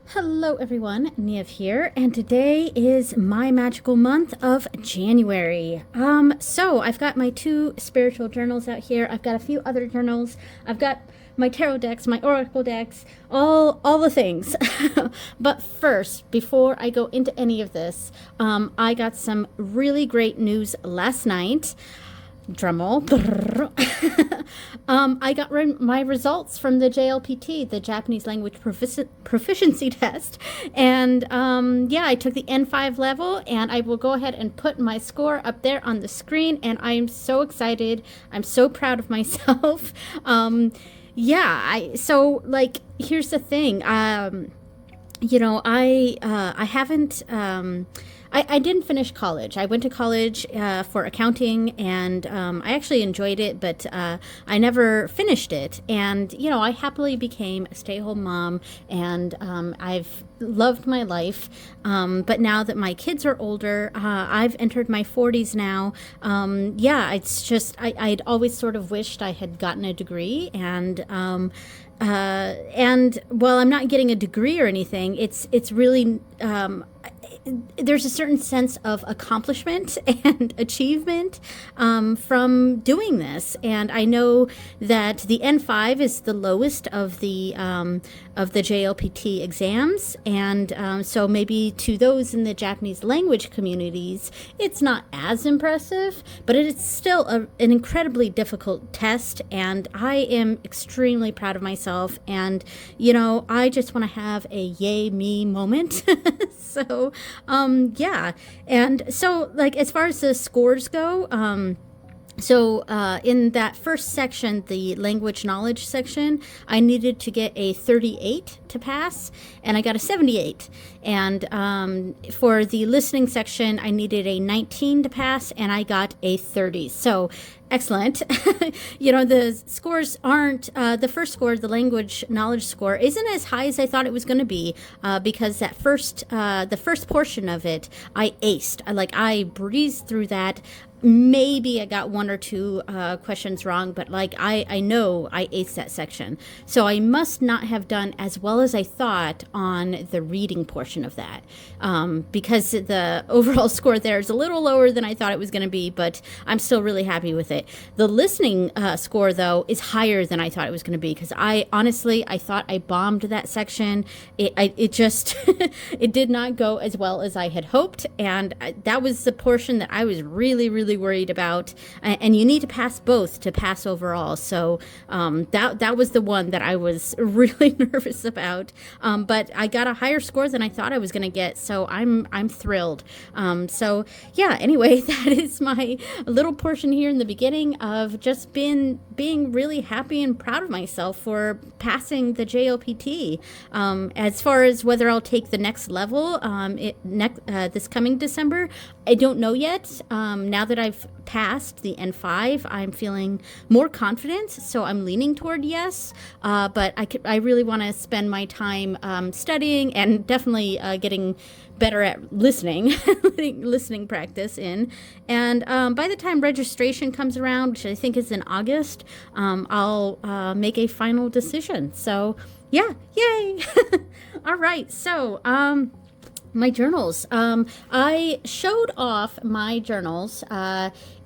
Hello everyone, Niev here, and today is my magical month of January. So I've got my two spiritual journals out here. I've got a few other journals. I've got my tarot decks, my oracle decks, all the things. But first, before I go into any of this, I got some really great news last night. Drumroll. I got my results from the JLPT, the Japanese Language Proficiency Test, and yeah, I took the N5 level, and I will go ahead and put my score up there on the screen, and I am so excited. I'm so proud of myself. Yeah, so like, here's the thing. I haven't. I didn't finish college. I went to college for accounting, and I actually enjoyed it, but I never finished it. And, I happily became a stay-at-home mom, and I've loved my life. But now that my kids are older, I've entered my 40s now. Yeah, it's just, I'd always sort of wished I had gotten a degree, and while I'm not getting a degree or anything, it's really there's a certain sense of accomplishment and achievement from doing this. And I know that the N5 is the lowest of the JLPT exams, and so maybe to those in the Japanese language communities, it's not as impressive, but it's still an incredibly difficult test, and I am extremely proud of myself. And I just want to have a yay me moment. So yeah, and so, like, as far as the scores go, in that first section, the language knowledge section, I needed to get a 38 to pass, and I got a 78. And for the listening section, I needed a 19 to pass, and I got a 30. So excellent. The scores aren't, the first score, the language knowledge score, isn't as high as I thought it was going to be, because the first portion of it, I aced. I breezed through that. Maybe I got one or two questions wrong, but I know I aced that section. So I must not have done as well as I thought on the reading portion of that, because the overall score there is a little lower than I thought it was going to be, but I'm still really happy with it. The listening score, though, is higher than I thought it was going to be, because I thought I bombed that section. It just it did not go as well as I had hoped, and that was the portion that I was really, really worried about. And you need to pass both to pass overall. So that was the one that I was really nervous about. But I got a higher score than I thought I was going to get, so I'm thrilled. So yeah. Anyway, that is my little portion here in the beginning of just being really happy and proud of myself for passing the JLPT. As far as whether I'll take the next level this coming December, I don't know yet. Now that I've passed the N5, I'm feeling more confident, so I'm leaning toward yes. But I really want to spend my time studying, and definitely getting better at listening, listening practice in. And by the time registration comes around, which I think is in August, I'll make a final decision. So yeah, yay! All right, so my journals. I showed off my journals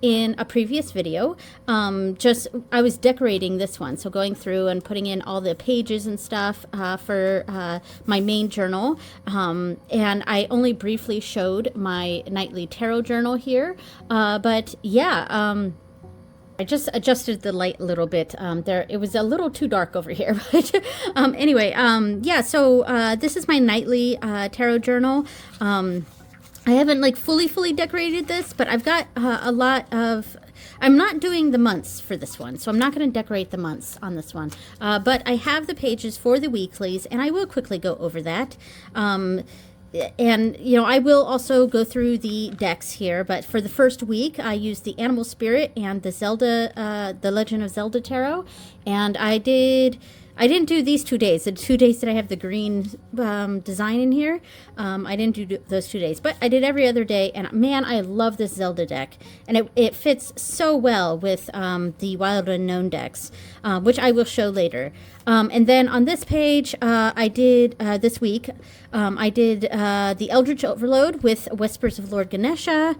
in a previous video. I was decorating this one, so going through and putting in all the pages and stuff for my main journal. And I only briefly showed my nightly tarot journal here. But yeah, I just adjusted the light a little bit. It was a little too dark over here. But anyway, yeah, so this is my nightly tarot journal. I haven't fully decorated this, but I've got a lot of... I'm not doing the months for this one, so I'm not going to decorate the months on this one. But I have the pages for the weeklies, and I will quickly go over that. And, I will also go through the decks here, but for the first week, I used the Animal Spirit and the Legend of Zelda Tarot, and I did I didn't do these 2 days. The 2 days that I have the green design in here, I didn't do those 2 days. But I did every other day, and man, I love this Zelda deck. And it fits so well with the Wild Unknown decks, which I will show later. And then on this page, I did, this week, I did the Eldritch Overload with Whispers of Lord Ganesha.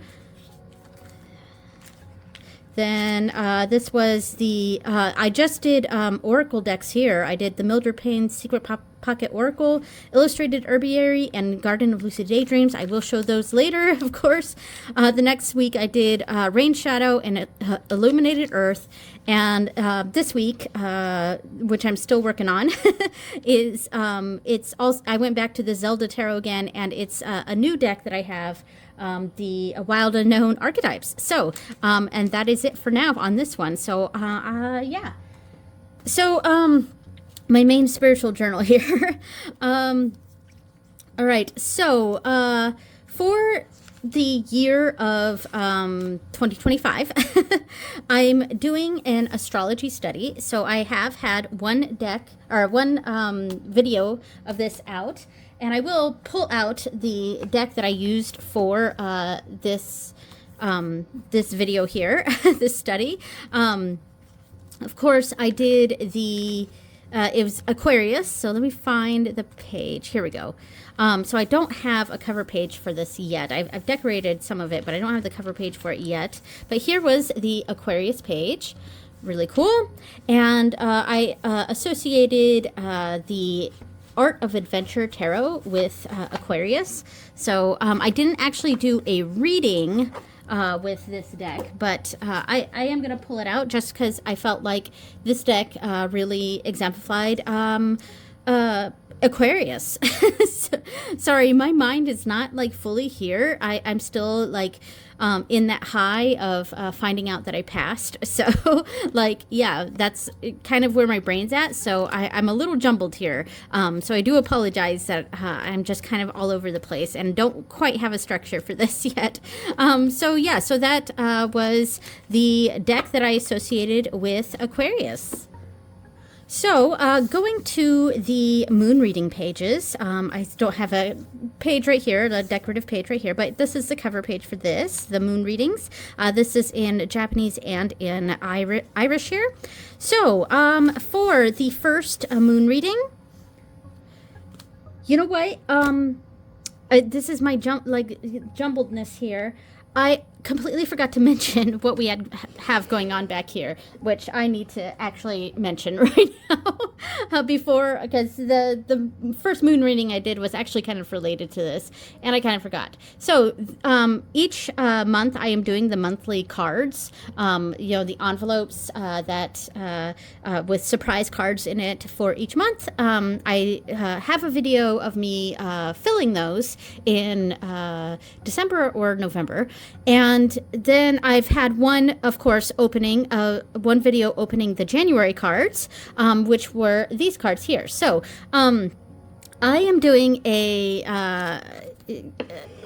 Then this was the, I just did Oracle decks here. I did the Mildred Payne's Secret Pocket Oracle, Illustrated Herbiary, and Garden of Lucid Daydreams. I will show those later, of course. The next week I did Rain Shadow and Illuminated Earth. And this week, which I'm still working on, is it's also, I went back to the Zelda Tarot again, and it's a new deck that I have. The Wild Unknown archetypes. So, and that is it for now on this one. So, yeah. So, my main spiritual journal here. All right. So, for the year of 2025, I'm doing an astrology study. So I have had one deck or one video of this out. And I will pull out the deck that I used for this video here, this study. Of course, I did the, it was Aquarius. So let me find the page. Here we go. So I don't have a cover page for this yet. I've decorated some of it, but I don't have the cover page for it yet. But here was the Aquarius page. Really cool. And I associated the Art of Adventure Tarot with Aquarius. So I didn't actually do a reading with this deck, but I am going to pull it out just because I felt like this deck really exemplified Aquarius. Sorry, my mind is not like fully here. I'm still like in that high of finding out that I passed. So like, yeah, that's kind of where my brain's at. So I'm a little jumbled here. So I do apologize that I'm just kind of all over the place and don't quite have a structure for this yet. So yeah, so that was the deck that I associated with Aquarius. So, going to the moon reading pages, I don't have a page right here, the decorative page right here, but this is the cover page for this, the moon readings. This is in Japanese and in Irish here. So, for the first moon reading, you know what? This is my jumbledness here. I completely forgot to mention what we have going on back here, which I need to actually mention right now before, because the first moon reading I did was actually kind of related to this, and I kind of forgot. So each month I am doing the monthly cards, you know, the envelopes that with surprise cards in it for each month. I have a video of me filling those in December or November. And then I've had one, of course, opening, one video opening the January cards, which were these cards here. So I am doing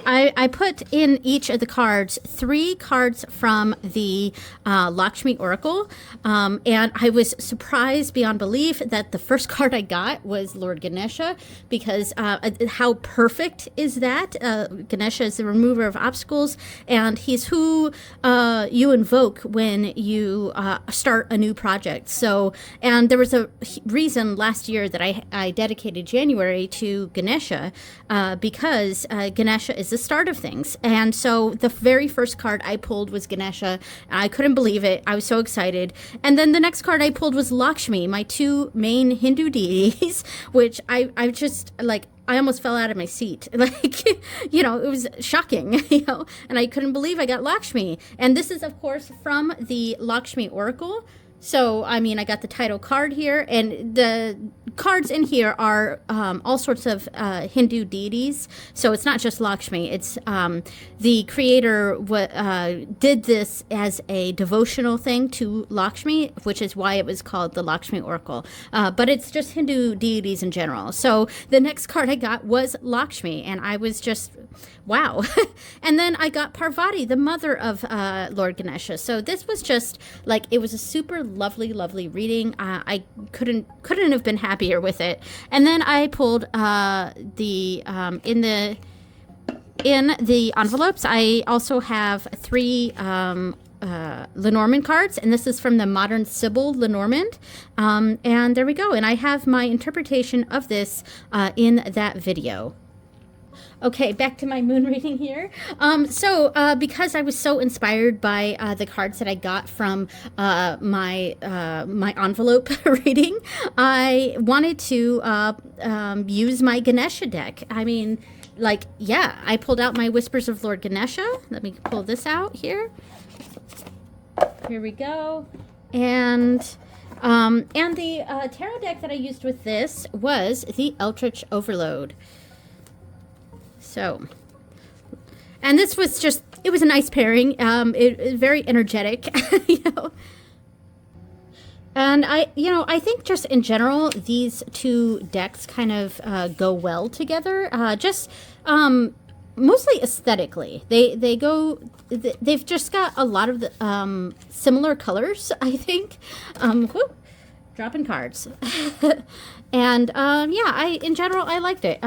I put in each of the cards 3 cards from the Lakshmi Oracle, and I was surprised beyond belief that the first card I got was Lord Ganesha, because how perfect is that? Ganesha is the remover of obstacles, and he's who you invoke when you start a new project. So, and there was a reason last year that I dedicated January to Ganesha, because Ganesha is the start of things. And so the very first card I pulled was Ganesha. I couldn't believe it. I was so excited. And then the next card I pulled was Lakshmi, my 2 main Hindu deities, which I just like, I almost fell out of my seat. Like, you know, it was shocking, you know, and I couldn't believe I got Lakshmi. And this is, of course, from the Lakshmi Oracle. So, I mean, I got the title card here, and the cards in here are all sorts of Hindu deities. So it's not just Lakshmi. It's the creator did this as a devotional thing to Lakshmi, which is why it was called the Lakshmi Oracle. But it's just Hindu deities in general. So the next card I got was Lakshmi, and I was just wow. And then I got Parvati, the mother of Lord Ganesha. So this was just like, it was a super lovely, lovely reading. I couldn't have been happier with it. And then I pulled in the envelopes, I also have 3 Lenormand cards, and this is from the Modern Sibyl Lenormand. And there we go. And I have my interpretation of this in that video. Okay, back to my moon reading here. Because I was so inspired by the cards that I got from my envelope reading, I wanted to use my Ganesha deck. I mean, like, yeah, I pulled out my Whispers of Lord Ganesha. Let me pull this out here. Here we go. And the tarot deck that I used with this was the Eldritch Overload. So, and this was just, it was a nice pairing. It very energetic, you know. And I think just in general, these 2 decks kind of go well together. Mostly aesthetically. They've just got a lot of the similar colors, I think. Dropping cards. And in general, I liked it.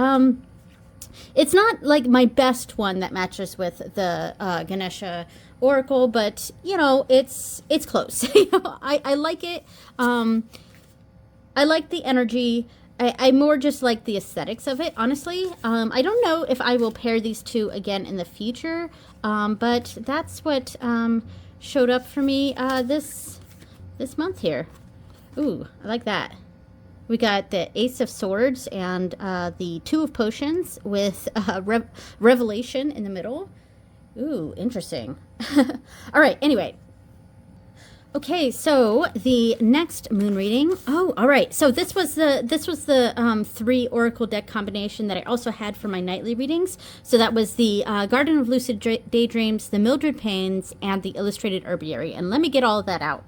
It's not like my best one that matches with the Ganesha Oracle, but you know, it's close. You know, I like it. I like the energy. I more just like the aesthetics of it, honestly. I don't know if I will pair these 2 again in the future, but that's what showed up for me this month here. Ooh, I like that. We got the Ace of Swords and the 2 of Potions with Revelation in the middle. Ooh, interesting. All right, anyway. Okay, so the next moon reading. Oh, all right. So this was the 3 oracle deck combination that I also had for my nightly readings. So that was the Garden of Lucid Daydreams, the Mildred Pains, and the Illustrated Herbiary. And let me get all of that out.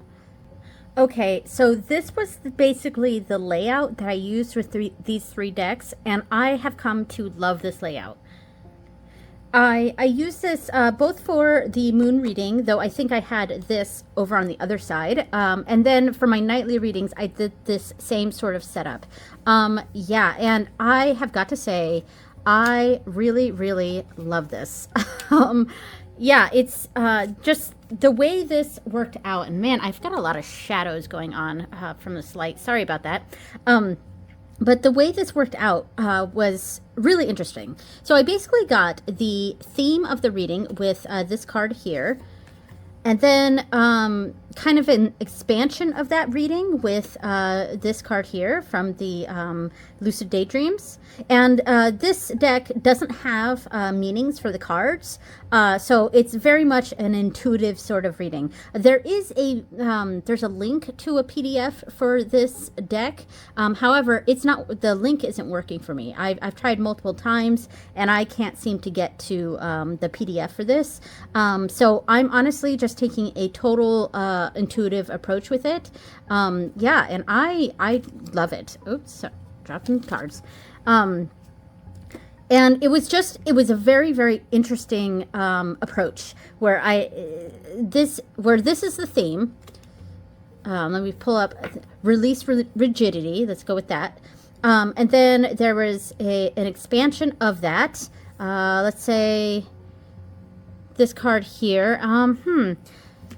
Okay, so this was basically the layout that I used with these 3 decks, and I have come to love this layout. I use this both for the moon reading, though I think I had this over on the other side. And then for my nightly readings, I did this same sort of setup. Yeah, and I have got to say, I really, really love this. Yeah, it's just the way this worked out. And man, I've got a lot of shadows going on from this light. Sorry about that. But the way this worked out was really interesting. So I basically got the theme of the reading with this card here. And then kind of an expansion of that reading with this card here from the Lucid Daydreams. And this deck doesn't have meanings for the cards. So it's very much an intuitive sort of reading. There is there's a link to a PDF for this deck. However, the link isn't working for me. I've tried multiple times and I can't seem to get to the PDF for this. So I'm honestly just taking a total intuitive approach with it. Yeah, and I love it. Oops, so, dropping cards. And it was a very, very interesting approach where this is the theme. Let me pull up Release Rigidity. Let's go with that. And then there was an expansion of that. Let's say this card here.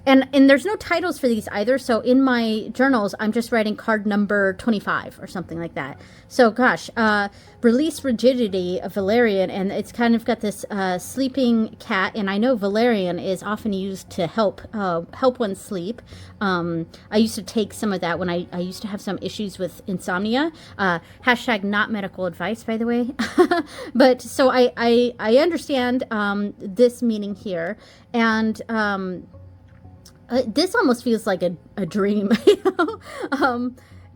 And there's no titles for these either. So in my journals, I'm just writing card number 25 or something like that. So gosh, Release Rigidity of Valerian, and it's kind of got this sleeping cat. And I know Valerian is often used to help one sleep. I used to take some of that when I used to have some issues with insomnia. Hashtag not medical advice, by the way. But so I understand this meaning here. And this almost feels like a dream, you know?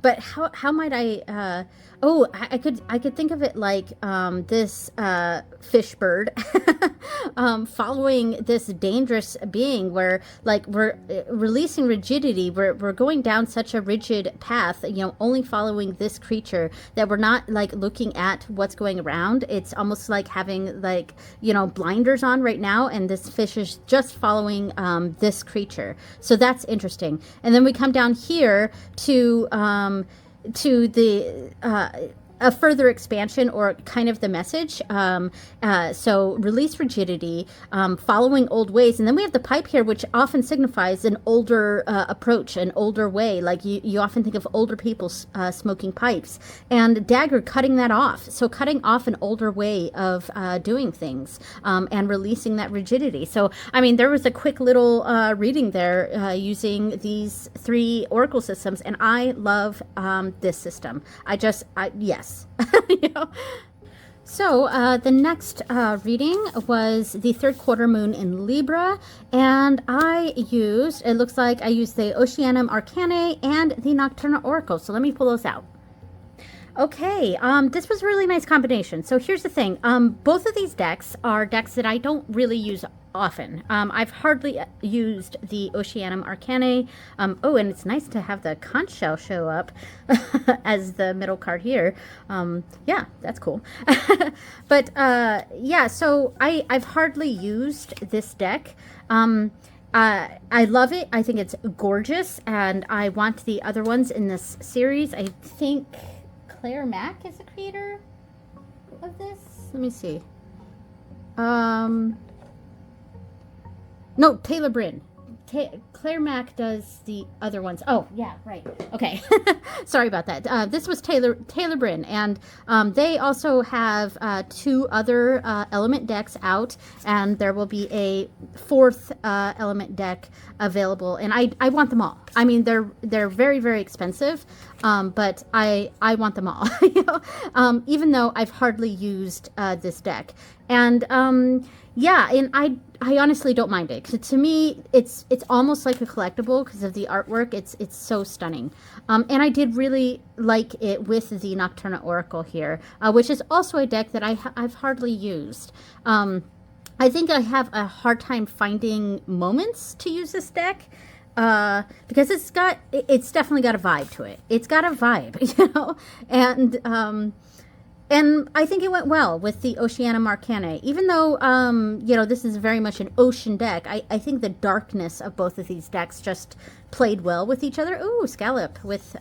But how might I Oh, I could think of it like this fish bird following this dangerous being, where like we're releasing rigidity. We're going down such a rigid path, you know, only following this creature, that we're not like looking at what's going around. It's almost like having, like, you know, blinders on right now, and this fish is just following this creature. So that's interesting. And then we come down here to the a further expansion, or kind of the message. So release rigidity, following old ways. And then we have the pipe here, which often signifies an older approach, an older way. Like you often think of older people smoking pipes, and dagger cutting that off. So cutting off an older way of doing things, and releasing that rigidity. So, I mean, there was a quick little reading there using these 3 oracle systems, and I love this system. Yes. You know? So the next reading was the 3rd quarter moon in Libra, and it looks like I used the Oceanum Arcanae and the Nocturna Oracle. So let me pull those out. Okay, this was a really nice combination. So here's the thing. Both of these decks are decks that I don't really use often. I've hardly used the Oceanum Arcanae. Oh, and it's nice to have the conch shell show up as the middle card here. Yeah, that's cool. But yeah, so I've hardly used this deck. I love it. I think it's gorgeous, and I want the other ones in this series. I think Claire Mack is the creator of this. Let me see. No, Taylor Bryn. Claire Mack does the other ones. Oh, yeah, right. Okay. Sorry about that. This was Taylor Bryn, and they also have 2 other element decks out, and there will be a 4th element deck available, and I want them all. I mean, they're very, very expensive, but I want them all. You know? Even though I've hardly used this deck. And yeah, and I honestly don't mind it. 'Cause to me, it's almost like a collectible because of the artwork. It's so stunning. And I did really like it with the Nocturna Oracle here, which is also a deck that I've hardly used. I think I have a hard time finding moments to use this deck. Because it's definitely got a vibe to it. It's got a vibe, you know, and I think it went well with the Oceanum Arcanae. Even though, you know, this is very much an ocean deck, I think the darkness of both of these decks just played well with each other. Ooh, Scallop with,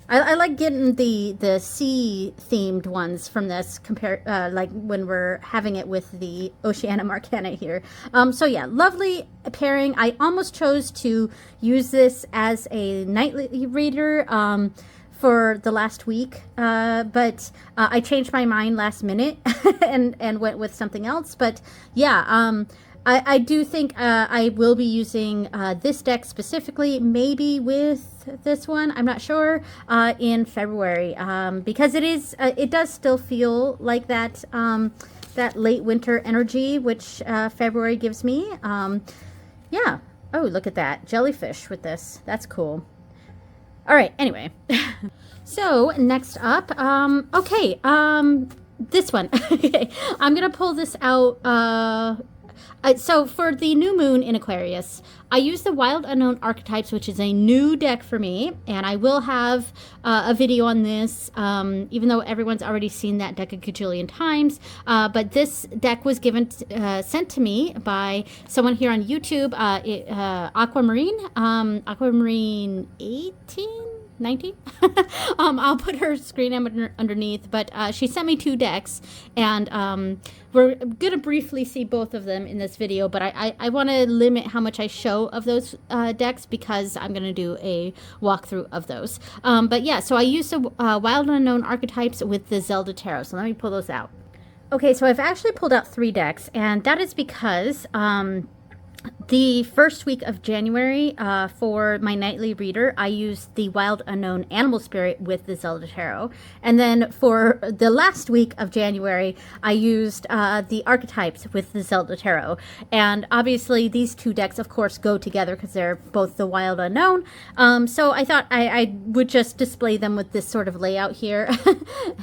I like getting the sea-themed ones from this, like when we're having it with the Oceanum Arcanae here. So yeah, lovely pairing. I almost chose to use this as a nightly reader, for the last week, but I changed my mind last minute and went with something else. But yeah, I do think I will be using this deck specifically, maybe with this one, I'm not sure, in February, because it does still feel like that that late winter energy, which February gives me. Yeah. Oh, look at that jellyfish with this. That's cool. All right, anyway. So next up, okay, this one. Okay, I'm going to pull this out. So for the new moon in Aquarius, I use the Wild Unknown Archetypes, which is a new deck for me, and I will have a video on this, even though everyone's already seen that deck a gajillion times. But this deck was sent to me by someone here on YouTube, Aquamarine 18? 19? I'll put her screen underneath, but she sent me 2 decks, and we're going to briefly see both of them in this video, but I want to limit how much I show of those decks because I'm going to do a walkthrough of those. But yeah, so I used the Wild Unknown Archetypes with the Zelda Tarot, so let me pull those out. Okay, so I've actually pulled out 3 decks, and that is because The first week of January, for my nightly reader, I used the Wild Unknown Animal Spirit with the Zelda Tarot. And then for the last week of January, I used the Archetypes with the Zelda Tarot. And obviously, these two decks, of course, go together because they're both the Wild Unknown. So I thought I would just display them with this sort of layout here.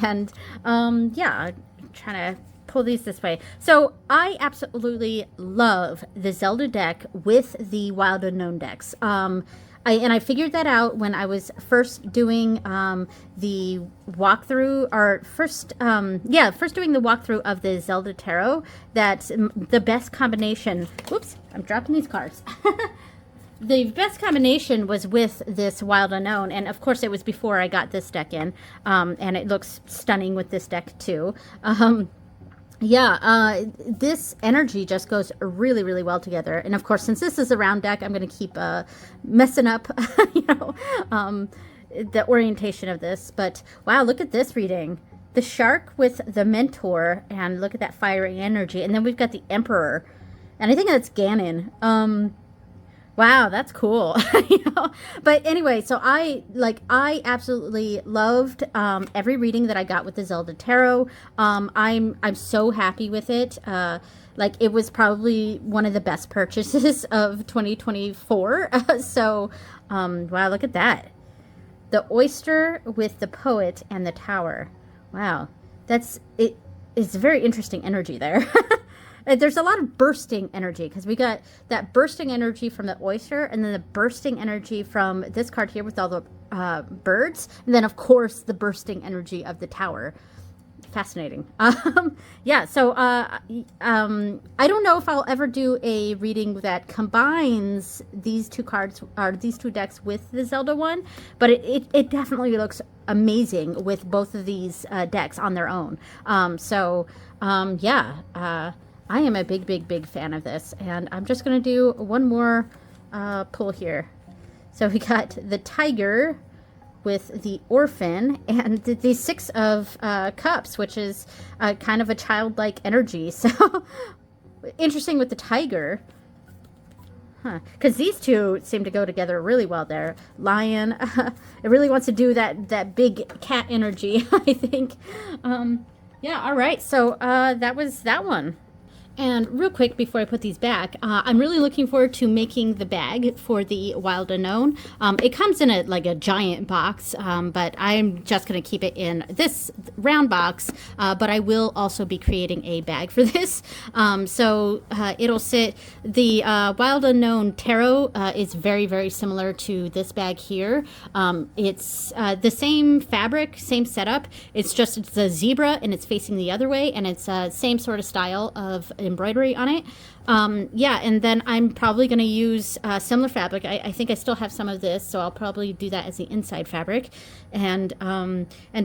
And yeah, trying to pull these this way. So I absolutely love the Zelda deck with the Wild Unknown decks. I figured that out when I was first doing the walkthrough, or first doing the walkthrough of the Zelda Tarot, that the best combination, whoops, I'm dropping these cards. The best combination was with this Wild Unknown, and of course it was before I got this deck in, and it looks stunning with this deck too. This energy just goes really, really well together. And of course, since this is a round deck, I'm going to keep messing up, the orientation of this. But wow, look at this reading. The Shark with the Mentor, and look at that fiery energy. And then we've got the Emperor, and I think that's Ganon. Wow, that's cool. But anyway, so I absolutely loved every reading that I got with the Zelda Tarot. I'm so happy with it. It was probably one of the best purchases of 2024. So wow, look at that. The Oyster with the Poet and the Tower. Wow, that's it. It's very interesting energy there. There's a lot of bursting energy, because we got that bursting energy from the Oyster, and then the bursting energy from this card here with all the birds, and then of course the bursting energy of the Tower. Fascinating. So I don't know if I'll ever do a reading that combines these two cards, or these two decks, with the Zelda one, but it definitely looks amazing with both of these decks on their own. I am a big fan of this, and I'm just going to do one more pull here. So we got the Tiger with the Orphan, and the Six of Cups, which is kind of a childlike energy. So interesting with the Tiger. Because these two seem to go together really well there. Lion, it really wants to do that big cat energy, I think. All right, so that was that one. And real quick before I put these back, I'm really looking forward to making the bag for the Wild Unknown. It comes in a giant box, but I'm just going to keep it in this round box, but I will also be creating a bag for this. It'll sit, the Wild Unknown Tarot is very, very similar to this bag here. It's the same fabric, same setup. It's a zebra, and it's facing the other way, and it's same sort of style of embroidery on it. And then I'm probably going to use similar fabric. I think I still have some of this, so I'll probably do that as the inside fabric, and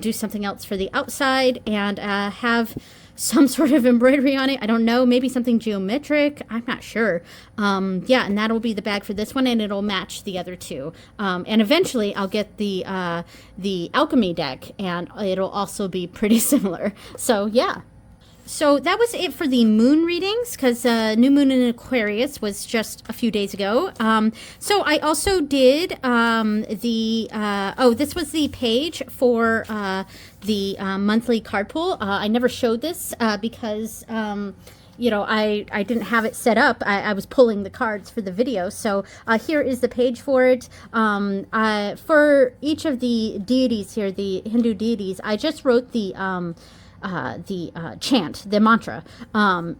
do something else for the outside, and have some sort of embroidery on it. I don't know, maybe something geometric. I'm not sure. And that'll be the bag for this one, and it'll match the other two. And eventually I'll get the alchemy deck, and it'll also be pretty similar. So yeah. So that was it for the moon readings, because new moon in Aquarius was just a few days ago. So I also did this was the page for the monthly card pull. I never showed this because I didn't have it set up. I was pulling the cards for the video. So here is the page for it. For each of the deities here, the Hindu deities, I just wrote the chant, the mantra,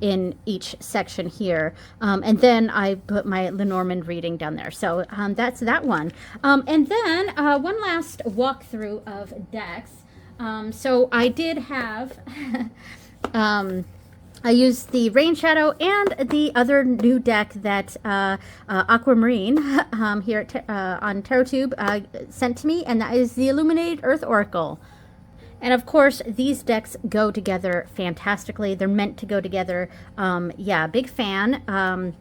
in each section here. And then I put my Lenormand reading down there. So that's that one. And then one last walkthrough of decks. So I did have... I used the Rain Shadow and the other new deck that Aquamarine here on TarotTube sent to me, and that is the Illuminated Earth Oracle. And of course, these decks go together fantastically. They're meant to go together. Big fan. I'm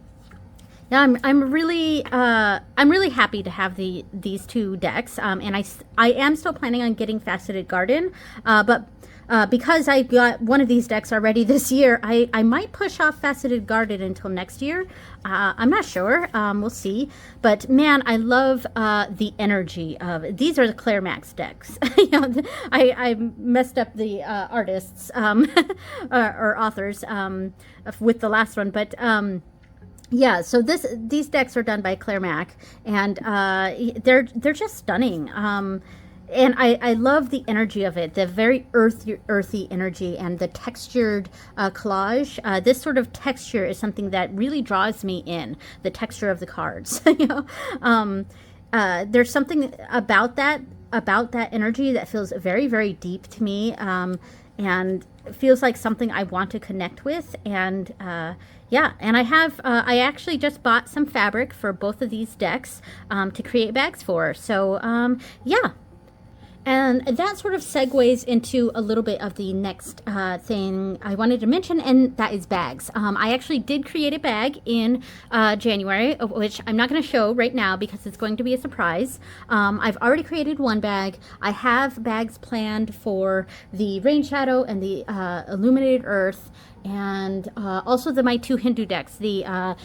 really happy to have these two decks. And I am still planning on getting Faceted Garden, but because I got one of these decks already this year, I might push off Faceted Guarded until next year. I'm not sure. We'll see. But man, I love the energy of these are the Claire Max decks. I messed up the artists or authors with the last one, but yeah. So these decks are done by Claire Mack, and they're just stunning. And I love the energy of it, the very earthy energy and the textured collage. This sort of texture is something that really draws me in, the texture of the cards. There's something about that energy that feels very, very deep to me, and feels like something I want to connect with. And yeah, and I actually just bought some fabric for both of these decks to create bags for. So yeah. And that sort of segues into a little bit of the next thing I wanted to mention, and that is bags. I actually did create a bag in January, which I'm not going to show right now because it's going to be a surprise. I've already created one bag. I have bags planned for the Rain Shadow and the Illuminated Earth, and also my two Hindu decks, the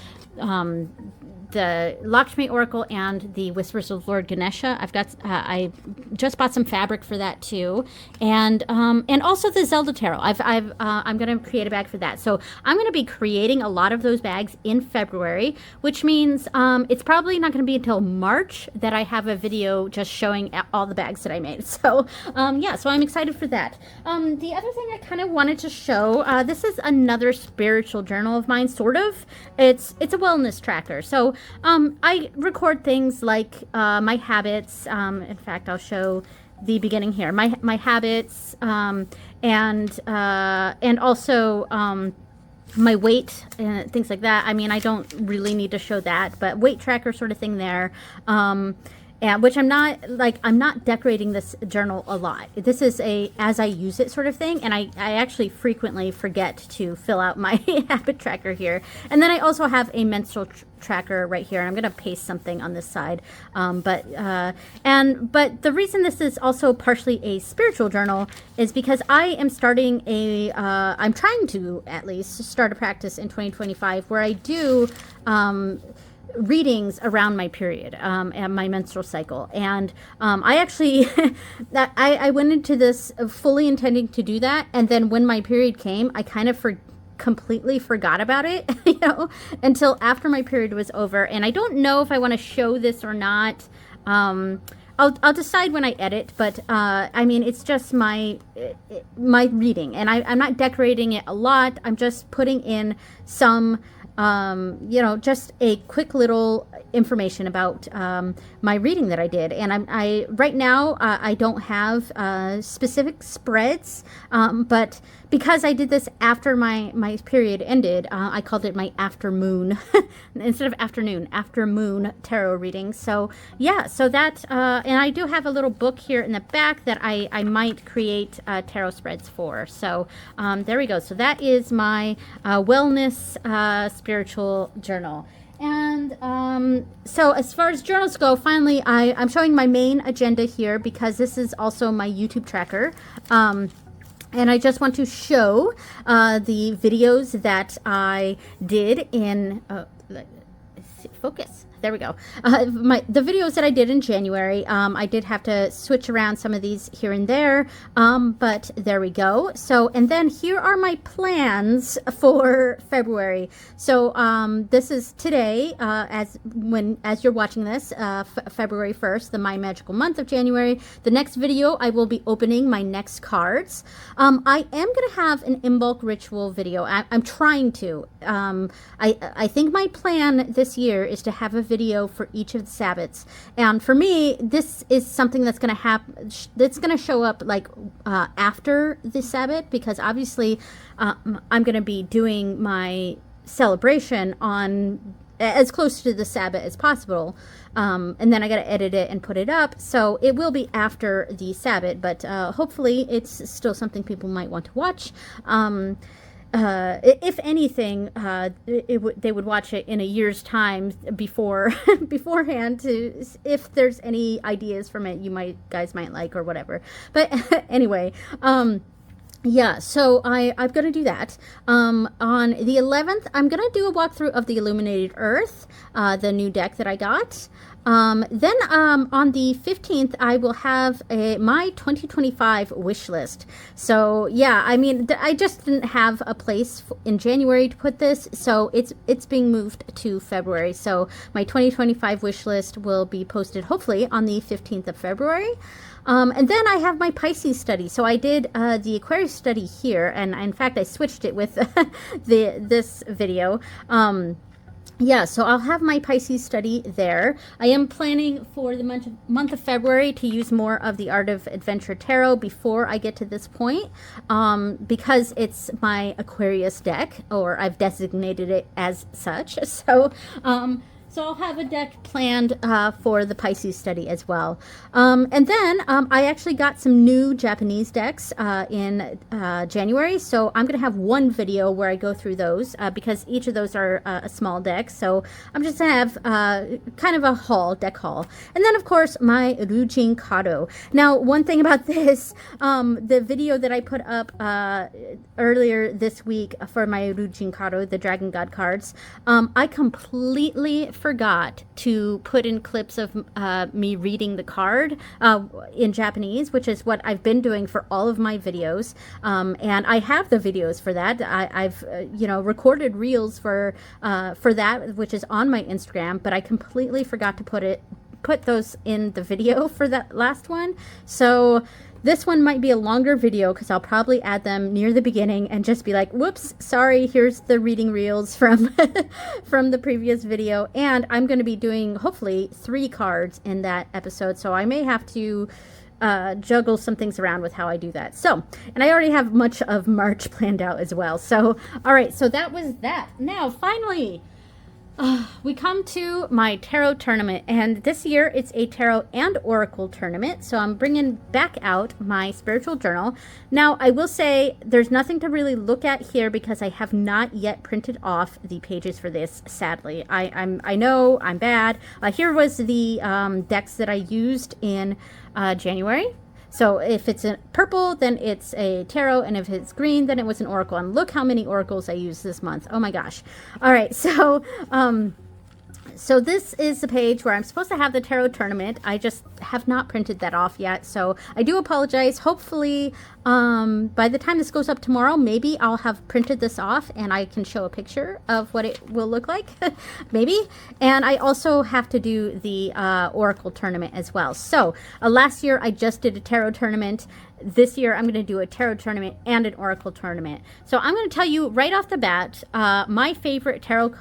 Lakshmi Oracle and the Whispers of Lord Ganesha. I just bought some fabric for that too, and also the Zelda Tarot. I'm going to create a bag for that. So I'm going to be creating a lot of those bags in February, which means it's probably not going to be until March that I have a video just showing all the bags that I made. So yeah, so I'm excited for that. The other thing I kind of wanted to show, this is another spiritual journal of mine, sort of. It's a wellness tracker. So I record things like my habits. In fact, I'll show the beginning here. My habits, and also my weight and things like that. I mean, I don't really need to show that, but weight tracker sort of thing there. And which I'm not decorating this journal a lot. This is a as I use it sort of thing, and I actually frequently forget to fill out my habit tracker here. And then I also have a menstrual tracker right here. I'm going to paste something on this side. But the reason this is also partially a spiritual journal is because I am starting I'm trying to at least start a practice in 2025 where I do readings around my period and my menstrual cycle. And I actually I went into this fully intending to do that, and then when my period came, I kind of completely forgot about it, until after my period was over. And I don't know if I want to show this or not. I'll decide when I edit, but I mean, it's just my reading, and I'm not decorating it a lot. I'm just putting in some just a quick little information about my reading that I did. And I right now I don't have specific spreads, but because I did this after my period ended, I called it my after moon instead of afternoon, after moon tarot reading. So yeah, so that and I do have a little book here in the back that I might create tarot spreads for. So there we go. So that is my wellness spiritual journal. And so as far as journals go, finally, I'm showing my main agenda here because this is also my YouTube tracker. And I just want to show the videos that I did in, let's see, focus. There we go. The videos that I did in January, I did have to switch around some of these here and there, but there we go. So, and then here are my plans for February. So, this is today, as you're watching this, February 1st, the My Magical Month of January. The next video, I will be opening my next cards. I am going to have an in-bulk ritual video. I'm trying to. I think my plan this year is to have a video for each of the Sabbats, and for me this is something that's going to happen, that's going to show up like after the Sabbat, because obviously I'm going to be doing my celebration on as close to the Sabbat as possible, and then I got to edit it and put it up, so it will be after the Sabbat, but hopefully it's still something people might want to watch. If anything, they would watch it in a year's time beforehand, to if there's any ideas from it you guys might like or whatever. But anyway, yeah, so I'm going to do that. On the 11th, I'm going to do a walkthrough of the Illuminated Earth, the new deck that I got. Then on the 15th, I will have my 2025 wish list. So yeah, I mean, I just didn't have a place in January to put this, so it's being moved to February. So my 2025 wish list will be posted hopefully on the 15th of February. And then I have my Pisces study. So I did the Aquarius study here, and in fact I switched it with this video. Yeah, so I'll have my Pisces study there. I am planning for the month of February to use more of the Art of Adventure Tarot before I get to this point, because it's my Aquarius deck, or I've designated it as such. So I'll have a deck planned for the Pisces study as well. And then I actually got some new Japanese decks in January. So I'm going to have one video where I go through those because each of those are a small deck. So I'm just going to have kind of a deck haul. And then, of course, my Rujin Kado. Now, one thing about this, the video that I put up earlier this week for my Rujin Kado, the Dragon God cards, I completely forgot to put in clips of me reading the card in Japanese, which is what I've been doing for all of my videos, and I have the videos for that. I've recorded reels for that, which is on my Instagram, but I completely forgot to put those in the video for that last one. So this one might be a longer video because I'll probably add them near the beginning and just be like, whoops, sorry, here's the reading reels from from the previous video. And I'm going to be doing hopefully 3 cards in that episode, so I may have to juggle some things around with how I do that. So, and I already have much of March planned out as well. So, all right, so that was that. Now, finally, we come to my tarot tournament, and this year it's a tarot and oracle tournament, so I'm bringing back out my spiritual journal. Now, I will say there's nothing to really look at here because I have not yet printed off the pages for this, sadly. I know I'm bad. Here was the decks that I used in January. So if it's a purple, then it's a tarot, and if it's green, then it was an oracle. And look how many oracles I used this month. Oh my gosh. All right, so so this is the page where I'm supposed to have the tarot tournament. I just have not printed that off yet, so I do apologize. Hopefully, by the time this goes up tomorrow, maybe I'll have printed this off and I can show a picture of what it will look like, maybe. And I also have to do the oracle tournament as well. So last year I just did a tarot tournament. This year I'm going to do a tarot tournament and an oracle tournament. So I'm going to tell you right off the bat, my favorite tarot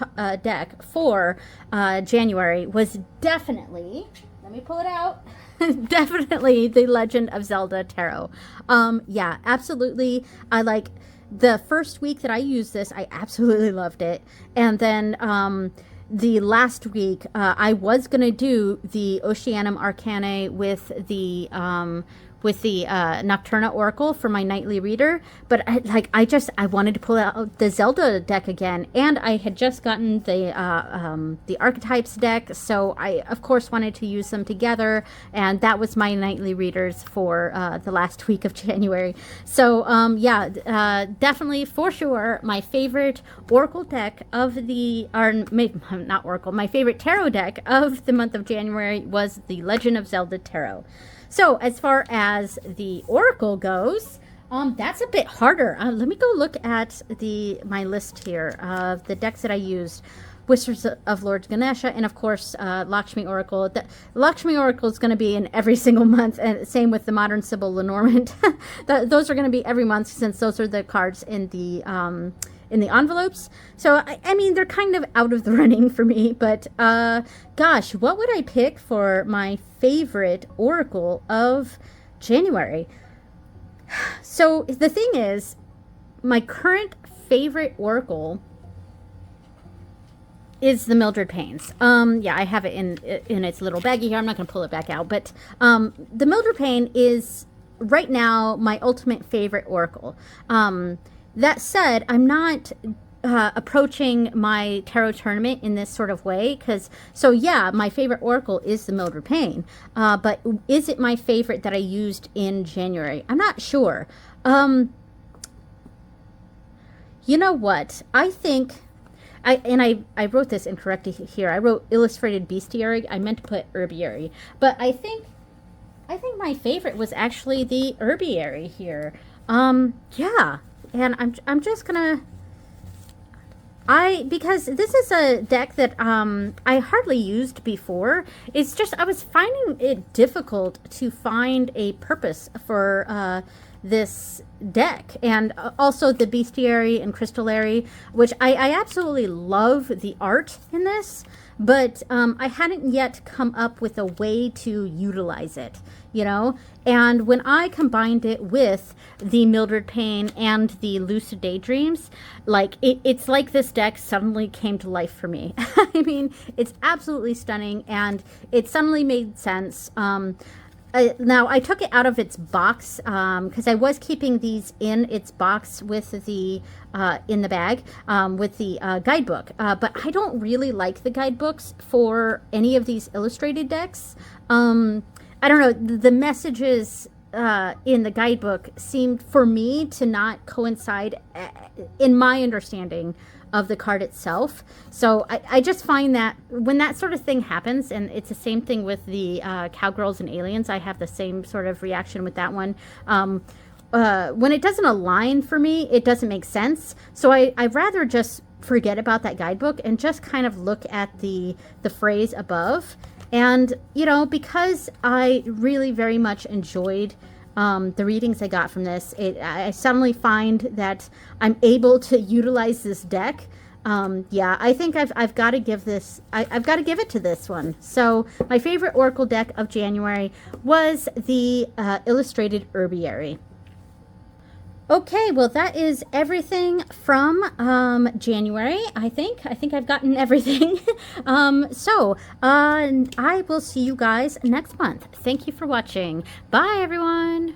deck for January was definitely, let me pull it out, definitely the Legend of Zelda Tarot. Yeah, absolutely. I like the first week that I used this, I absolutely loved it. And then the last week, I was going to do the Oceanum Arcanae with the Nocturna Oracle for my nightly reader, but I wanted to pull out the Zelda deck again, and I had just gotten the Archetypes deck, so I of course wanted to use them together, and that was my nightly readers for the last week of January. So yeah, definitely for sure my favorite Oracle deck of not Oracle, my favorite tarot deck of the month of January was the Legend of Zelda Tarot. So as far as the oracle goes, that's a bit harder. Let me go look at my list here of the decks that I used. Whispers of Lord Ganesha, and of course Lakshmi Oracle. The Lakshmi Oracle is going to be in every single month, and same with the Modern Sibyl Lenormand. Those are going to be every month since those are the cards in the envelopes. So I mean, they're kind of out of the running for me, but gosh, what would I pick for my favorite oracle of January? So the thing is, my current favorite oracle is the Mildred Paynes. Yeah, I have it in its little baggie here. I'm not going to pull it back out, but the Mildred Payne is right now my ultimate favorite oracle. That said, I'm not approaching my tarot tournament in this sort of way, so yeah, my favorite oracle is the Mildred Payne, but is it my favorite that I used in January? I'm not sure. You know what? I think I wrote this incorrectly here. I wrote illustrated bestiary. I meant to put herbiary. But I think my favorite was actually the herbiary here. Yeah. And I'm just gonna because this is a deck that I hardly used before. It's just I was finding it difficult to find a purpose for this deck, and also the bestiary and crystallary, which I absolutely love the art in this, but I hadn't yet come up with a way to utilize it, you know? And when I combined it with the Mildred Payne and the Lucid Daydreams, like it's like this deck suddenly came to life for me. I mean, it's absolutely stunning, and it suddenly made sense. Now, I took it out of its box because I was keeping these in its box with the in the bag with the guidebook. But I don't really like the guidebooks for any of these illustrated decks. I don't know, the messages in the guidebook seemed for me to not coincide in my understanding of the card itself. So I just find that when that sort of thing happens, and it's the same thing with the Cowgirls and Aliens, I have the same sort of reaction with that one. When it doesn't align for me, it doesn't make sense. So I'd rather just forget about that guidebook and just kind of look at the phrase above. And, you know, because I really very much enjoyed the readings I got from this, I suddenly find that I'm able to utilize this deck. Yeah, I think I've got to give this, I've got to give it to this one. So my favorite Oracle deck of January was the Illustrated Herbiary. Okay, well, that is everything from January, I think. I think I've gotten everything. I will see you guys next month. Thank you for watching. Bye, everyone.